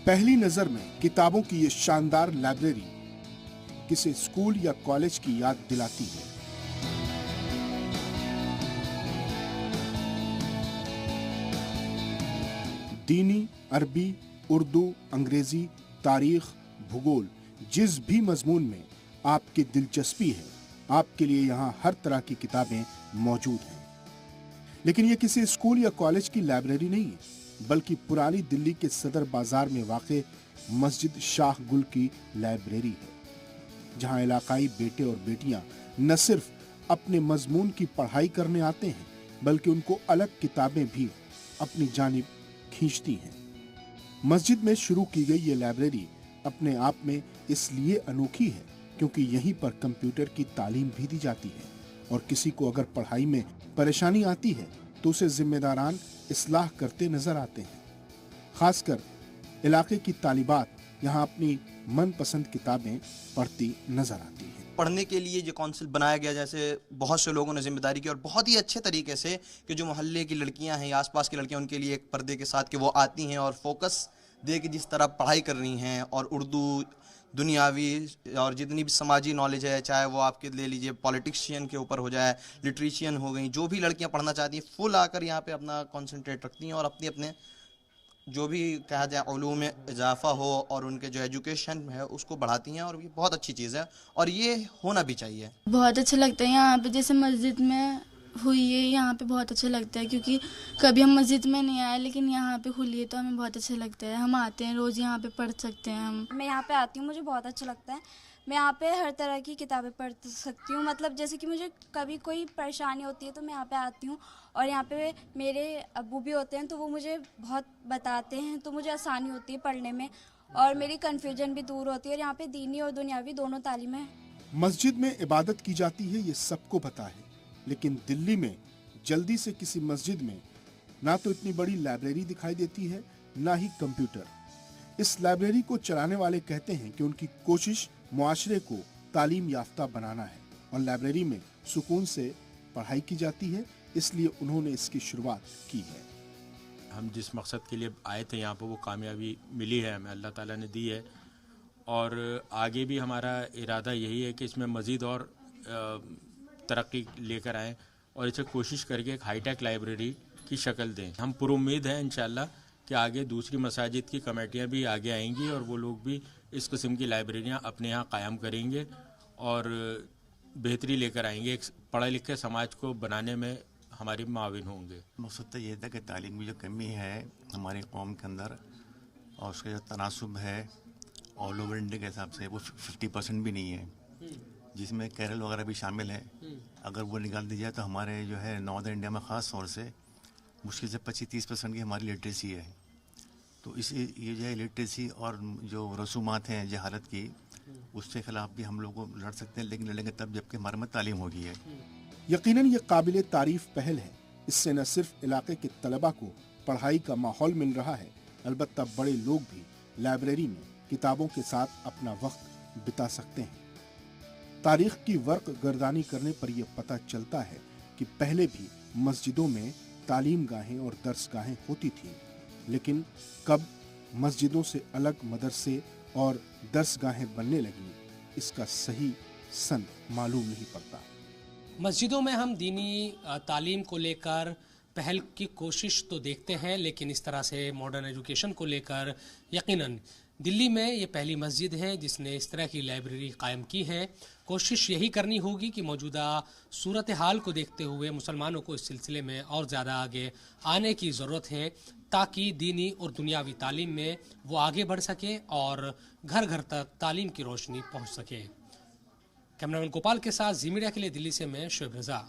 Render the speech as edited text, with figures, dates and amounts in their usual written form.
پہلی نظر میں کتابوں کی یہ شاندار لائبریری کسی اسکول یا کالج کی یاد دلاتی ہے۔ دینی، عربی، اردو، انگریزی، تاریخ، بھگول، جس بھی مضمون میں آپ کی دلچسپی ہے، آپ کے لیے یہاں ہر طرح کی کتابیں موجود ہیں۔ لیکن یہ کسی اسکول یا کالج کی لائبریری نہیں ہے، بلکہ پرانی دلی کے صدر بازار میں واقع مسجد شاہ گل کی لائبریری ہے، جہاں علاقائی بیٹے اور بیٹیاں نہ صرف اپنے مضمون کی پڑھائی کرنے آتے ہیں، بلکہ ان کو الگ کتابیں بھی اپنی جانب کھینچتی ہیں۔ مسجد میں شروع کی گئی یہ لائبریری اپنے آپ میں اس لیے انوکھی ہے کیونکہ یہیں پر کمپیوٹر کی تعلیم بھی دی جاتی ہے، اور کسی کو اگر پڑھائی میں پریشانی آتی ہے تو اسے ذمہ داران اصلاح کرتے نظر آتے ہیں۔ خاص کر علاقے کی طالبات یہاں اپنی من پسند کتابیں پڑھتی نظر آتی ہیں۔ پڑھنے کے لیے جو کونسل بنایا گیا، جیسے بہت سے لوگوں نے ذمہ داری کی اور بہت ہی اچھے طریقے سے کہ جو محلے کی لڑکیاں ہیں یا آس پاس کی لڑکیاں، ان کے لیے ایک پردے کے ساتھ کہ وہ آتی ہیں اور فوکس دے کے جس طرح پڑھائی کر رہی ہیں، اور اردو، دنیاوی اور جتنی بھی سماجی نالج ہے، چاہے وہ آپ کے لے لیجئے پالیٹیشین کے اوپر ہو جائے، لٹریشین ہو گئیں، جو بھی لڑکیاں پڑھنا چاہتی ہیں فل آ کر یہاں پہ اپنا کانسنٹریٹ رکھتی ہیں اور اپنے جو بھی کہا جائے علوم میں اضافہ ہو اور ان کے جو ایجوکیشن ہے اس کو بڑھاتی ہیں، اور یہ بہت اچھی چیز ہے اور یہ ہونا بھی چاہیے۔ بہت اچھا لگتا ہے یہاں پہ، جیسے مسجد میں ہوئی ہے یہاں پہ بہت اچھا لگتا ہے، کیونکہ کبھی ہم مسجد میں نہیں آئے لیکن یہاں پہ کھلی ہے تو ہمیں بہت اچھا لگتا ہے، ہم آتے ہیں روز یہاں پہ پڑھ سکتے ہیں ہم۔ میں یہاں پہ آتی ہوں، مجھے بہت اچھا لگتا ہے، میں یہاں پہ ہر طرح کی کتابیں پڑھ سکتی ہوں، مطلب جیسے کہ مجھے کبھی کوئی پریشانی ہوتی ہے تو میں یہاں پہ آتی ہوں، اور یہاں پہ میرے ابو بھی ہوتے ہیں تو وہ مجھے بہت بتاتے ہیں، تو مجھے آسانی ہوتی ہے پڑھنے میں اور میری کنفیوژن بھی دور ہوتی ہے، اور یہاں پہ دینی اور دنیاوی دونوں تعلیمیں۔ مسجد میں عبادت کی جاتی ہے یہ سب کو پتہ ہے، لیکن دلی میں جلدی سے کسی مسجد میں نہ تو اتنی بڑی لائبریری دکھائی دیتی ہے، نہ ہی کمپیوٹر۔ اس لائبریری کو چلانے والے کہتے ہیں کہ ان کی کوشش معاشرے کو تعلیم یافتہ بنانا ہے، اور لائبریری میں سکون سے پڑھائی کی جاتی ہے، اس لیے انہوں نے اس کی شروعات کی ہے۔ ہم جس مقصد کے لیے آئے تھے یہاں پہ وہ کامیابی ملی ہے، ہمیں اللہ تعالیٰ نے دی ہے، اور آگے بھی ہمارا ارادہ یہی ہے کہ اس میں مزید اور ترقی لے کر آئیں اور اسے کوشش کر کے ایک ہائی ٹیک لائبریری کی شکل دیں۔ ہم پر امید ہیں انشاءاللہ کہ آگے دوسری مساجد کی کمیٹیاں بھی آگے آئیں گی اور وہ لوگ بھی اس قسم کی لائبریریاں اپنے یہاں قائم کریں گے اور بہتری لے کر آئیں گے، ایک پڑھے لکھے سماج کو بنانے میں ہماری معاون ہوں گے۔ مقصد تو یہ تھا کہ تعلیم کی جو کمی ہے ہماری قوم کے اندر اور اس کا جو تناسب ہے آل اوور انڈیا کے حساب سے وہ 50% بھی نہیں ہے، جس میں کیرل وغیرہ بھی شامل ہے۔ اگر وہ نکال دی جائے تو ہمارے جو ہے ناردرن انڈیا میں خاص طور سے مشکل سے 25-30% کی ہماری لٹریسی ہے، تو اس یہ جو ہے لٹریسی اور جو رسومات ہیں جہالت کی، اس کے خلاف بھی ہم لوگ لڑ سکتے ہیں، لیکن لڑیں گے تب جب کہ ہمارے میں تعلیم ہوگی ہے۔ یقیناً یہ قابل تعریف پہل ہے، اس سے نہ صرف علاقے کے طلبہ کو پڑھائی کا ماحول مل رہا ہے، البتہ بڑے لوگ بھی لائبریری میں کتابوں کے ساتھ اپنا وقت بتا سکتے ہیں۔ تاریخ کی ورق گردانی کرنے پر یہ پتہ چلتا ہے کہ پہلے بھی مسجدوں میں تعلیم گاہیں اور درس گاہیں ہوتی تھیں، لیکن کب مسجدوں سے الگ مدرسے اور درس گاہیں بننے لگیں، اس کا صحیح سن معلوم نہیں پڑتا۔ مسجدوں میں ہم دینی تعلیم کو لے کر پہل کی کوشش تو دیکھتے ہیں، لیکن اس طرح سے ماڈرن ایجوکیشن کو لے کر یقیناً دلی میں یہ پہلی مسجد ہے جس نے اس طرح کی لائبریری قائم کی ہے۔ کوشش یہی کرنی ہوگی کہ موجودہ صورتحال کو دیکھتے ہوئے مسلمانوں کو اس سلسلے میں اور زیادہ آگے آنے کی ضرورت ہے، تاکہ دینی اور دنیاوی تعلیم میں وہ آگے بڑھ سکے اور گھر گھر تک تعلیم کی روشنی پہنچ سکے۔ کیمرہ مین گوپال کے ساتھ زی میڈیا کے لیے دلی سے میں شعیب رضا۔